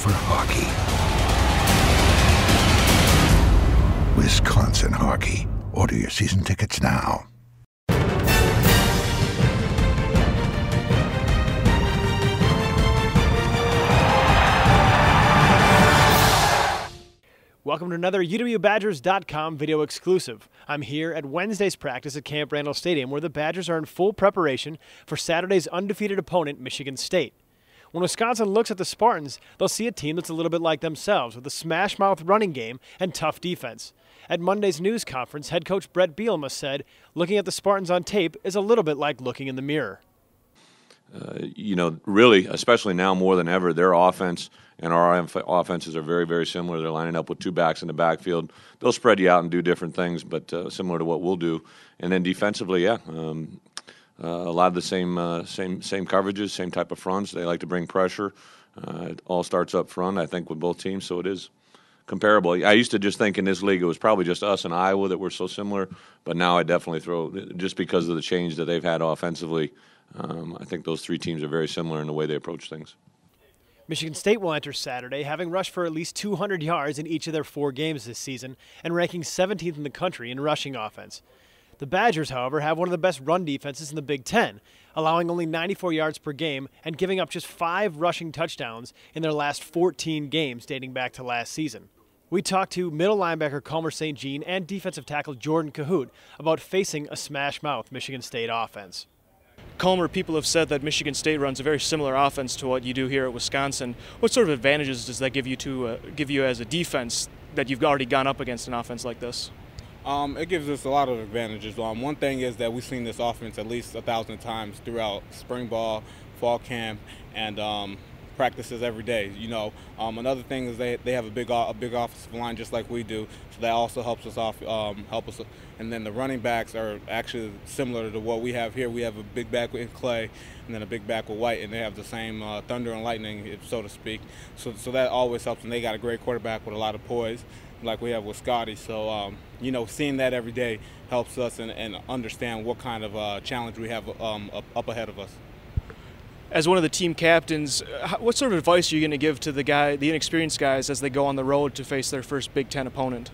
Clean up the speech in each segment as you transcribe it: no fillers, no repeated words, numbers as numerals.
for hockey. Wisconsin hockey. Order your season tickets now. Welcome to another UWBadgers.com video exclusive. I'm here at Wednesday's practice at Camp Randall Stadium, where the Badgers are in full preparation for Saturday's undefeated opponent, Michigan State. When Wisconsin looks at the Spartans, they'll see a team that's a little bit like themselves, with a smash-mouth running game and tough defense. At Monday's news conference, head coach Brett Bielema said, looking at the Spartans on tape is a little bit like looking in the mirror. Really, especially now more than ever, their offense and our offenses are very, very similar. They're lining up with two backs in the backfield. They'll spread you out and do different things, but similar to what we'll do. And then defensively, a lot of the same coverages, same type of fronts. They like to bring pressure. It all starts up front, I think, with both teams, so it is comparable. I used to just think in this league it was probably just us and Iowa that were so similar, but now I definitely throw, just because of the change that they've had offensively, I think those three teams are very similar in the way they approach things. Michigan State will enter Saturday, having rushed for at least 200 yards in each of their 4 games this season and ranking 17th in the country in rushing offense. The Badgers, however, have one of the best run defenses in the Big Ten, allowing only 94 yards per game and giving up just 5 rushing touchdowns in their last 14 games dating back to last season. We talked to middle linebacker Culmer St and defensive tackle Jordan Kohout about facing a smash-mouth Michigan State offense. Culmer, people have said that Michigan State runs a very similar offense to what you do here at Wisconsin. What sort of advantages does that give you as a defense that you've already gone up against an offense like this? It gives us a lot of advantages. One thing is that we've seen this offense at least 1,000 times throughout spring ball, fall camp, and practices every day. Another thing is they have a big offensive line just like we do, so that also helps us. And then the running backs are actually similar to what we have here. We have a big back with Clay, and then a big back with White, and they have the same thunder and lightning, so to speak. So that always helps, and they got a great quarterback with a lot of poise, like we have with Scotty. So seeing that every day helps us and understand what kind of challenge we have up ahead of us. As one of the team captains, what sort of advice are you going to give to the inexperienced guys as they go on the road to face their first Big Ten opponent?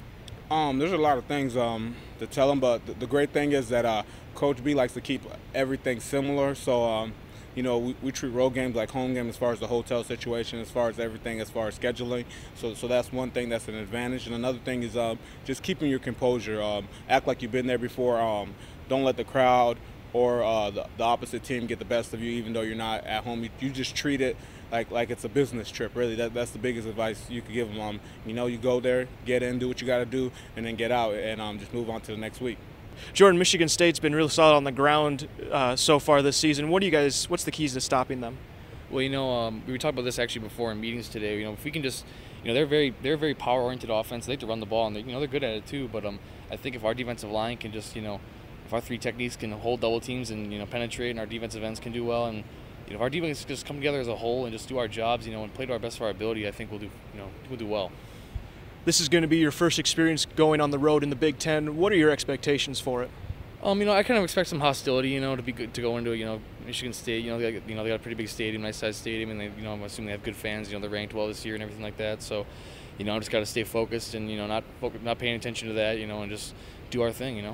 There's a lot of things to tell them, but the great thing is that Coach B likes to keep everything similar. So, we treat road games like home games as far as the hotel situation, as far as everything, as far as scheduling. So that's one thing that's an advantage. And another thing is just keeping your composure. Act like you've been there before. Don't let the crowd or the opposite team get the best of you, even though you're not at home. You just treat it like it's a business trip, really. That's the biggest advice you could give them. You go there, get in, do what you got to do, and then get out and just move on to the next week. Jordan, Michigan State's been really solid on the ground so far this season. What's the keys to stopping them? Well, we were talking about this actually before in meetings today. If we can just, they're a very power-oriented offense. They like to run the ball, and they're good at it too. But I think if our defensive line can just, if our 3 techniques can hold double teams and penetrate, and our defensive ends can do well, and if our defense just come together as a whole and just do our jobs, and play to our best of our ability, I think we'll do well. This is going to be your first experience going on the road in the Big Ten. What are your expectations for it? I kind of expect some hostility, to be good to go into, Michigan State. They got a pretty big stadium, nice sized stadium, and they, I'm assuming they have good fans. They're ranked well this year and everything like that. So, I just got to stay focused and not paying attention to that, and just do our thing,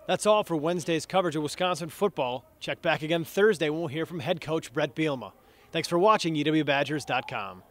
That's all for Wednesday's coverage of Wisconsin football. Check back again Thursday when we'll hear from head coach Brett Bielema. Thanks for watching UWBadgers.com.